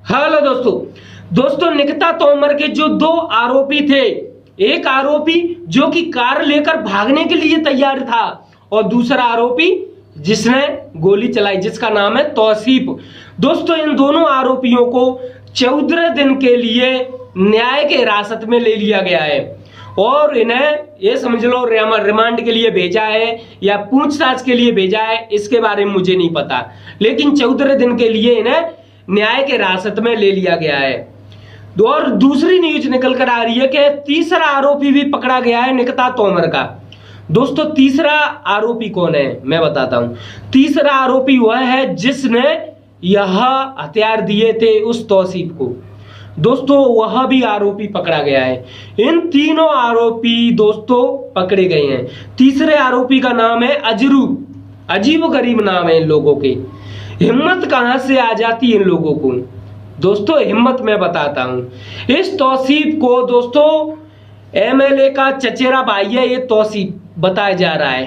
Hello दोस्तों निकिता तोमर के जो दो आरोपी थे, एक आरोपी जो कि कार लेकर भागने के लिए तैयार था और दूसरा आरोपी जिसने गोली चलाई जिसका नाम है तौसीफ। दोस्तों इन दोनों आरोपियों को 14 दिन के लिए न्याय के हिरासत में ले लिया गया है और इन्हें ये समझ लो रिमांड के लिए भेजा है या पूछताछ के लिए भेजा है, इसके बारे में मुझे नहीं पता, लेकिन 14 दिन के लिए इन्हें न्याय के हिरासत में ले लिया गया है। और दूसरी न्यूज निकल कर आ रही है कि तीसरा आरोपी भी पकड़ा गया है निकिता तोमर का। दोस्तों तीसरा आरोपी कौन है मैं बताता हूं। तीसरा आरोपी वह है जिसने यह हथियार दिए थे उस तौसीफ को। दोस्तों वह भी आरोपी पकड़ा गया है। इन तीनों आरोपी दोस्तों पकड़े गए हैं। तीसरे आरोपी का नाम है अजरू। अजीब गरीब नाम है इन लोगों के। हिम्मत कहां से आ जाती है इन लोगों को। दोस्तों हिम्मत मैं बताता हूं। इस तौसीफ को दोस्तों एमएलए का चचेरा भाई है, ये तौसीफ बताया जा रहा है।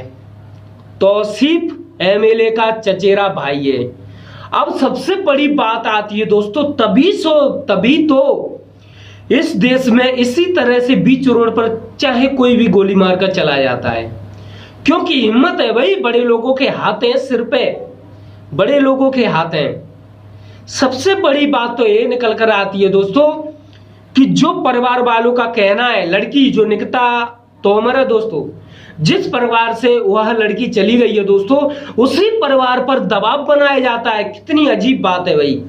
तौसीफ एमएलए का चचेरा भाई है। अब सबसे बड़ी बात आती है दोस्तों, तभी तो इस देश में इसी तरह से बीच रोड पर चाहे कोई भी गोली मारकर चला जाता है, क्योंकि हिम्मत है भाई। बड़े लोगों के हाथ हैं, सिर पे बड़े लोगों के हाथ हैं। सबसे बड़ी बात तो ये निकल कर आती है दोस्तों कि जो परिवार वालों का कहना है, लड़की जो निकिता तोमर है दोस्तों, जिस परिवार से वह लड़की चली गई है दोस्तों, उसी परिवार पर दबाव बनाया जाता है। कितनी अजीब बात है भाई।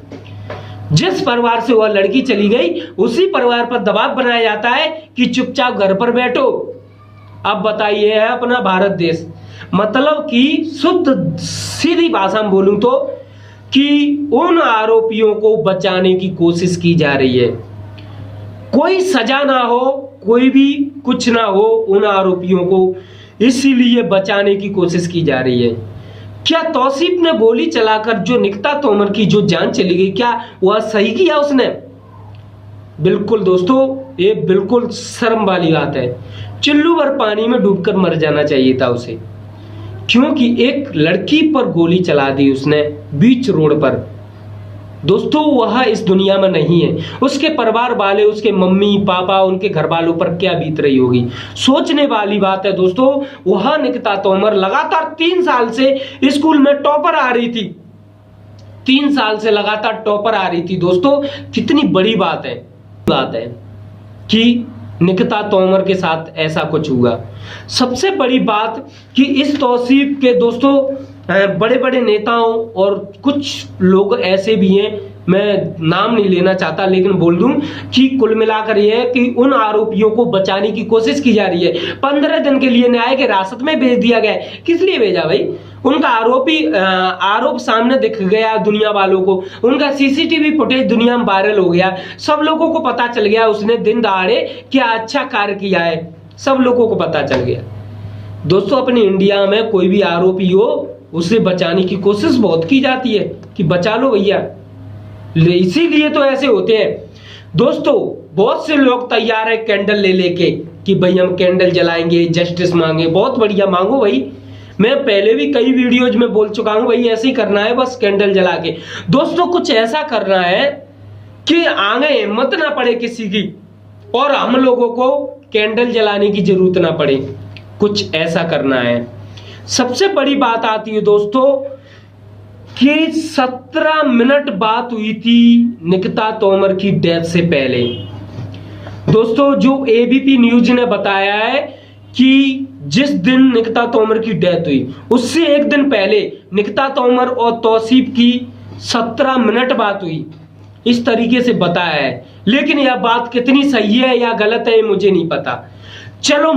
जिस परिवार से वह लड़की चली गई उसी परिवार पर दबाव बनाया जाता है कि चुपचाप घर पर बैठो। अब बताइए है अपना भारत देश, मतलब कि शुद्ध सीधी भाषा में बोलूं तो कि उन आरोपियों को बचाने की कोशिश की जा रही है। कोई सजा ना हो, कोई भी कुछ ना हो उन आरोपियों को, इसीलिए बचाने की कोशिश की जा रही है। क्या तौसीफ ने गोली चलाकर जो निकिता तोमर की जो जान चली गई, क्या वह सही किया उसने? बिल्कुल दोस्तों ये बिल्कुल शर्म वाली बात है। चुल्लू भर पानी में डूबकर मर जाना चाहिए था उसे, क्योंकि एक लड़की पर गोली चला दी उसने बीच रोड पर। दोस्तों वह इस दुनिया में नहीं है। उसके परिवार वाले, उसके मम्मी पापा, उनके घर वालों पर क्या बीत रही होगी, सोचने वाली बात है दोस्तों। वह निकिता तोमर लगातार 3 साल से स्कूल में टॉपर आ रही थी। 3 साल से लगातार टॉपर आ रही थी दोस्तों। कितनी बड़ी बात है कि निकिता तोमर के साथ ऐसा कुछ हुआ। सबसे बड़ी बात कि इस तौसीफ के दोस्तों बड़े बड़े नेताओं और कुछ लोग ऐसे भी हैं, मैं नाम नहीं लेना चाहता लेकिन बोल दूं कि कुल मिलाकर यह है कि उन आरोपियों को बचाने की कोशिश की जा रही है। 15 दिन के लिए न्याय के हिरासत में भेज दिया गया है। किस लिए भेजा भाई? उनका आरोप सामने दिख गया दुनिया वालों को। उनका सीसीटीवी फुटेज दुनिया में वायरल हो गया। सब लोगों को पता चल गया उसने दिन दहाड़े क्या अच्छा कार्य किया है, सब लोगों को पता चल गया। दोस्तों अपनी इंडिया में कोई भी आरोपी हो उसे बचाने की कोशिश बहुत की जाती है कि बचा लो भैया, इसीलिए तो ऐसे होते हैं। दोस्तों बहुत से लोग तैयार है कैंडल ले लेके कि भाई हम कैंडल जलाएंगे, जस्टिस मांगे। बहुत बढ़िया, मांगो भाई। मैं पहले भी कई वीडियोज में बोल चुका हूं भाई ऐसे ही करना है, बस कैंडल जला के। दोस्तों कुछ ऐसा करना है कि आगे हिम्मत ना पड़े किसी की और हम लोगों को कैंडल जलाने की जरूरत ना पड़े। कुछ ऐसा करना है। सबसे बड़ी बात आती है दोस्तों कि 17 मिनट बात हुई थी निकिता तोमर की डेथ से पहले। दोस्तों जो एबीपी न्यूज ने बताया है कि जिस दिन निकिता तोमर की डेथ हुई उससे एक दिन पहले निकिता तोमर और तौसीफ की 17 मिनट बात हुई, इस तरीके से बताया है। लेकिन यह बात कितनी सही है या गलत है मुझे नहीं पता। चलो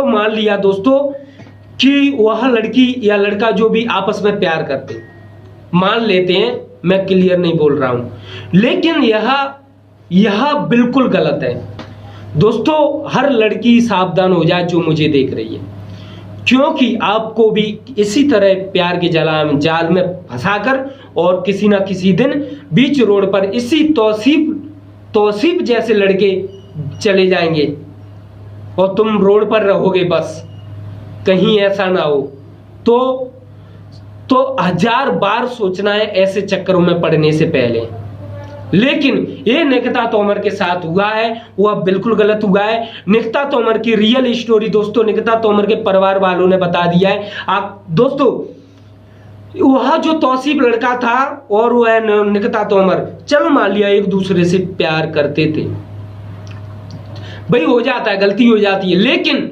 मान लिया दोस्तों कि वह लड़की या लड़का जो भी आपस में प्यार करते, मान लेते हैं, मैं क्लियर नहीं बोल रहा हूं, लेकिन यह बिल्कुल गलत है। दोस्तों हर लड़की सावधान हो जाए जो मुझे देख रही है, क्योंकि आपको भी इसी तरह प्यार के जाल में फंसाकर और किसी ना किसी दिन बीच रोड पर इसी तौसीफ जैसे लड़के चले जाएंगे और तुम रोड पर रहोगे। बस कहीं ऐसा ना हो तो 1000 बार सोचना है ऐसे चक्करों में पड़ने से पहले। लेकिन ये निकिता तोमर के साथ हुआ है वह बिल्कुल गलत हुआ है। निकिता तोमर की रियल स्टोरी दोस्तों निकिता तोमर के परिवार वालों ने बता दिया है। आप दोस्तों वह जो तौसीफ लड़का था और वह निकिता तोमर, चलो मान लिया एक दूसरे से प्यार करते थे, भाई हो जाता है, गलती हो जाती है, लेकिन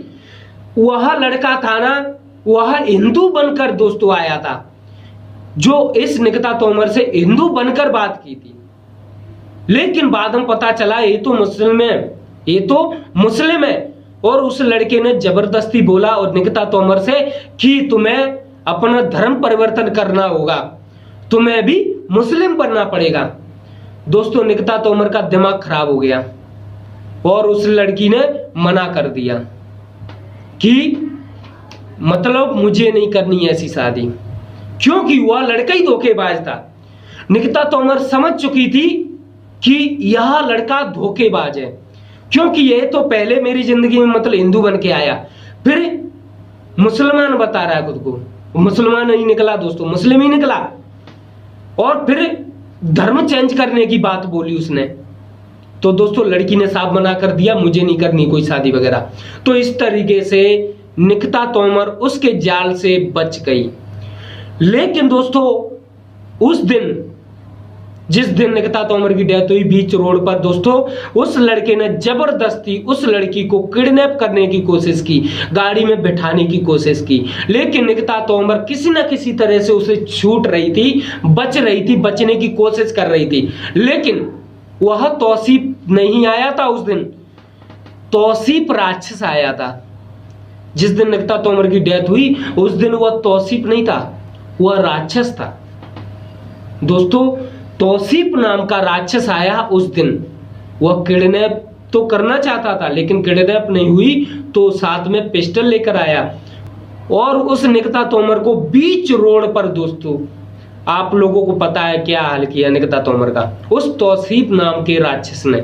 वह लड़का था ना वह हिंदू बनकर दोस्तों आया था, जो इस निकिता तोमर से हिंदू बनकर बात की थी। लेकिन बाद में पता चला ये तो मुस्लिम है, ये तो मुस्लिम है, और उस लड़के ने जबरदस्ती बोला और निकिता तोमर से कि तुम्हें अपना धर्म परिवर्तन करना होगा, तुम्हें भी मुस्लिम बनना पड़ेगा। दोस्तों निकिता तोमर का दिमाग खराब हो गया और उस लड़की ने मना कर दिया कि मतलब मुझे नहीं करनी ऐसी शादी, क्योंकि वह लड़का ही धोखेबाज था। निकिता तोमर समझ चुकी थी कि यह लड़का धोखेबाज है, क्योंकि ये तो पहले मेरी जिंदगी में मतलब हिंदू बन के आया, फिर मुसलमान बता रहा है खुद को, मुसलमान नहीं निकला दोस्तों, मुस्लिम ही निकला, और फिर धर्म चेंज करने की बात बोली उसने। तो दोस्तों लड़की ने साफ मना कर दिया मुझे नहीं करनी कोई शादी वगैरह। तो इस तरीके से निकिता तोमर उसके जाल से बच गई। लेकिन दोस्तों उस दिन जिस दिन निकिता तोमर की डेथ हुई बीच रोड पर दोस्तों, उस लड़के ने जबरदस्ती उस लड़की को किडनैप करने की कोशिश की, गाड़ी में बिठाने की कोशिश की, लेकिन निकिता तोमर किसी ना किसी तरह से उसे छूट रही थी, बच रही थी, बचने की कोशिश कर रही थी। लेकिन वह तौसीफ नहीं आया था उस दिन, तौसीफ राक्षस आया था। जिस दिन निकिता तोमर की डेथ हुई उस दिन वह तौसीफ नहीं था, वह राक्षस था दोस्तों। तौसीफ नाम का राक्षस आया उस दिन, वह किडनैप तो करना चाहता था लेकिन किडनैप नहीं हुई, तो साथ में पिस्टल लेकर आया और उस निकिता तोमर को बीच रोड पर दोस्तों, आप लोगों को पता है क्या हाल किया निकिता तोमर का उस तौसीफ नाम के राक्षस ने,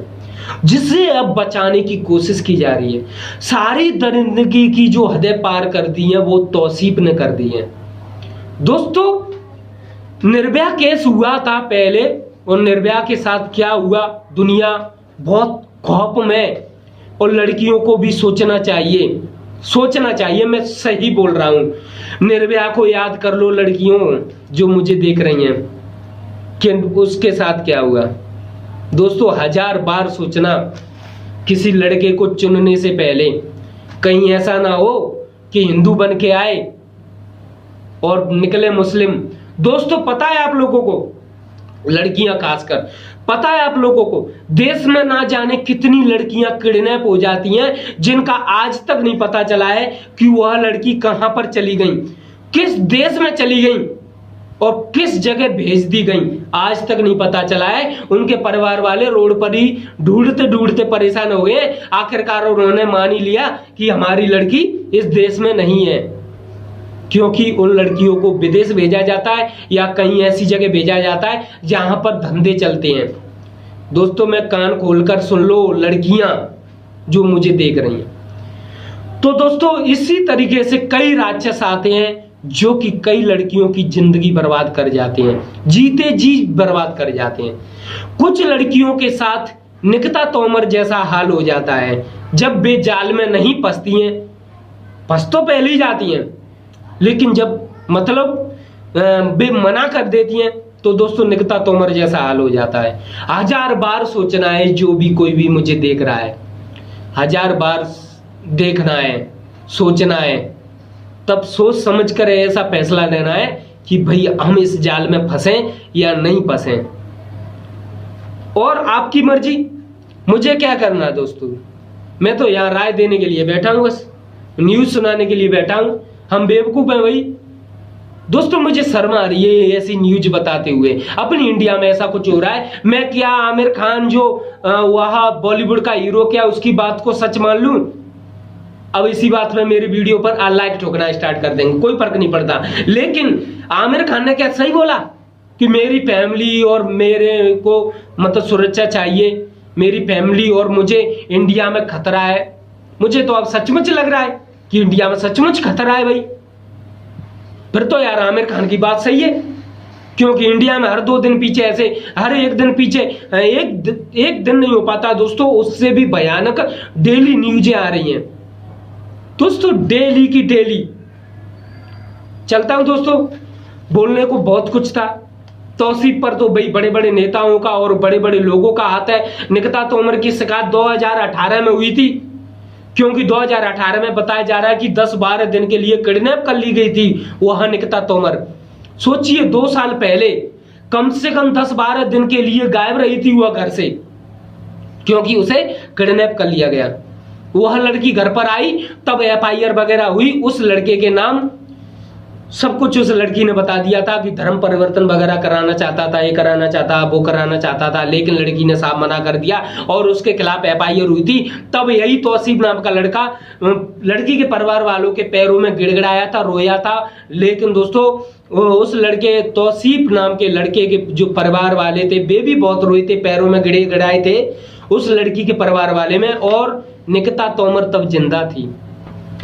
जिसे अब बचाने की कोशिश की जा रही है। सारी दरिंदगी की जो हदें पार कर दी है वो तौसीफ ने कर दी है दोस्तों। निर्भया केस हुआ था पहले, और निर्भया के साथ क्या हुआ, दुनिया बहुत खौफ में, और लड़कियों को भी सोचना चाहिए, मैं सही बोल रहा हूं। निर्भया को याद कर लो लड़कियों जो मुझे देख रही हैं कि उसके साथ क्या हुआ दोस्तों। 1000 बार सोचना किसी लड़के को चुनने से पहले, कहीं ऐसा ना हो कि हिंदू बन के आए और निकले मुस्लिम। दोस्तों पता है आप लोगों को, लड़कियां खासकर पता है आप लोगों को, देश में ना जाने कितनी लड़कियां किडनैप हो जाती हैं जिनका आज तक नहीं पता चला है कि वह लड़की कहां पर चली गई, किस देश में चली गई और किस जगह भेज दी गई, आज तक नहीं पता चला है। उनके परिवार वाले रोड पर ही ढूंढते ढूंढते परेशान हो गए, आखिरकार उन्होंने मान ही लिया कि हमारी लड़की इस देश में नहीं है, क्योंकि उन लड़कियों को विदेश भेजा जाता है या कहीं ऐसी जगह भेजा जाता है जहां पर धंधे चलते हैं। दोस्तों मैं कान खोलकर सुन लो लड़कियां जो मुझे देख रही हैं। तो दोस्तों इसी तरीके से कई राक्षस आते हैं जो कि कई लड़कियों की जिंदगी बर्बाद कर जाते हैं, जीते जी बर्बाद कर जाते हैं। कुछ लड़कियों के साथ निकिता तोमर जैसा हाल हो जाता है, जब वे जाल में नहीं फंसती हैं, फंस तो पहले ही जाती हैं, लेकिन जब मतलब वे मना कर देती हैं तो दोस्तों निकिता तोमर जैसा हाल हो जाता है। 1000 बार सोचना है, जो भी कोई भी मुझे देख रहा है 1000 बार देखना है, सोचना है, तब सोच समझ कर ऐसा फैसला लेना है कि भाई हम इस जाल में फंसें या नहीं फंसें। और आपकी मर्जी, मुझे क्या करना है दोस्तों, मैं तो यहाँ राय देने के लिए बैठा हूं, बस न्यूज सुनाने के लिए बैठा हूं। हम बेवकूफ हैं भाई दोस्तों, मुझे शर्म आ रही है ऐसी न्यूज बताते हुए। अपनी इंडिया में ऐसा कुछ हो रहा है, मैं क्या आमिर खान जो वहां बॉलीवुड का हीरो क्या उसकी बात को सच मान लूं? अब इसी बात में मेरी वीडियो पर लाइक ठोकना स्टार्ट कर देंगे, कोई फर्क नहीं पड़ता। लेकिन आमिर खान ने क्या सही बोला कि मेरी फैमिली और मेरे को मतलब सुरक्षा चाहिए, मेरी फैमिली और मुझे इंडिया में खतरा है। मुझे तो अब सचमुच लग रहा है कि इंडिया में सचमुच खतरा है भाई। फिर तो यार आमिर खान की बात सही है, क्योंकि इंडिया में हर 2 दिन पीछे ऐसे, हर एक दिन पीछे, एक दिन नहीं हो पाता दोस्तों, उससे भी भयानक डेली न्यूज़ें आ रही हैं दोस्तों, डेली की डेली। चलता हूं दोस्तों, बोलने को बहुत कुछ था। तौसीफ पर तो भाई बड़े बड़े नेताओं का और बड़े बड़े लोगों का हाथ है। निकिता तोमर की शिकायत 2018 में हुई थी, क्योंकि 2018 में बताया जा रहा है कि 10-12 दिन के लिए किडनैप कर ली गई थी वह निकिता तोमर। सोचिए 2 साल पहले कम से कम 10-12 दिन के लिए गायब रही थी वह घर से, क्योंकि उसे किडनैप कर लिया गया। वह लड़की घर पर आई तब FIR वगैरह हुई, उस लड़के के नाम सब कुछ उस लड़की ने बता दिया था कि धर्म परिवर्तन वगैरह कराना चाहता था, ये कराना चाहता, वो कराना चाहता था, लेकिन लड़की ने साफ मना कर दिया और उसके खिलाफ FIR हुई थी। तब यही तौसीफ नाम का लड़का लड़की के परिवार वालों के पैरों में गिड़गिड़ाया था, रोया था। लेकिन दोस्तों उस लड़के तौसीफ नाम के लड़के के जो परिवार वाले थे वे भी बहुत रोए थे, पैरों में गिड़गिड़ाए थे उस लड़की के परिवार वाले में। और निकिता तोमर तब जिंदा थी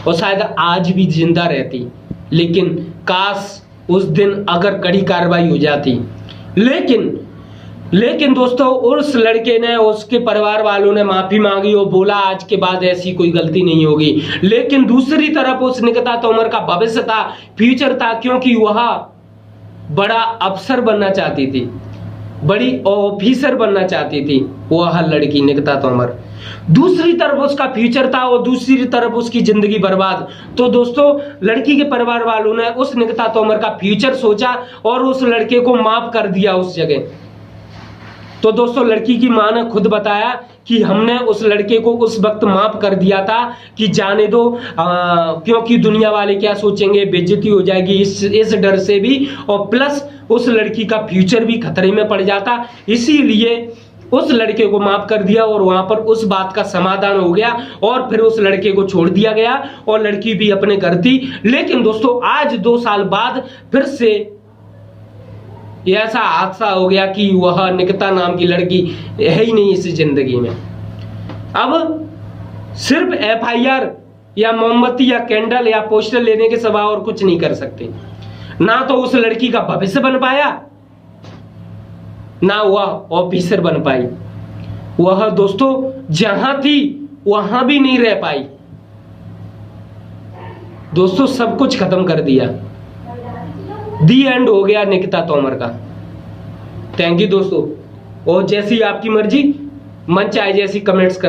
और शायद आज भी जिंदा रहती, लेकिन काश उस दिन अगर कड़ी कार्रवाई हो जाती। लेकिन दोस्तों उस लड़के ने, उसके परिवार वालों ने माफी मांगी और बोला आज के बाद ऐसी कोई गलती नहीं होगी। लेकिन दूसरी तरफ उस निकिता तोमर का भविष्य था, फ्यूचर था, क्योंकि वह बड़ा अफसर बनना चाहती थी, बड़ी ऑफिसर बनना चाहती थी वह लड़की निकिता तोमर। दूसरी तरफ उसका फ्यूचर था और दूसरी तरफ उसकी जिंदगी बर्बाद। तो दोस्तों लड़की के परिवार वालों ने उस निकिता तोमर का फ्यूचर सोचा और उस लड़के को माफ कर दिया उस जगह। तो दोस्तों लड़की की मां ने खुद बताया कि हमने उस लड़के को उस वक्त माफ कर दिया था कि जाने दो, क्योंकि दुनिया वाले क्या सोचेंगे, बेइज्जती हो जाएगी, इस डर से भी, और प्लस उस लड़की का फ्यूचर भी खतरे में पड़ जाता, इसीलिए उस लड़के को माफ कर दिया और वहां पर उस बात का समाधान हो गया और फिर उस लड़के को छोड़ दिया गया और लड़की भी अपने घर थी। लेकिन दोस्तों आज 2 साल बाद फिर से ऐसा हादसा हो गया कि वह निकिता नाम की लड़की है ही नहीं इस जिंदगी में। अब सिर्फ FIR या मोमबत्ती या कैंडल या पोस्टर लेने के सिवा और कुछ नहीं कर सकते। ना तो उस लड़की का भविष्य बन पाया, ना वह ऑफिसर बन पाई। वह दोस्तों जहां थी वहां भी नहीं रह पाई। दोस्तों सब कुछ खत्म कर दिया, दी एंड हो गया निकिता तोमर का। थैंक यू दोस्तों, और जैसी आपकी मर्जी, मन चाहे जैसी कमेंट्स कर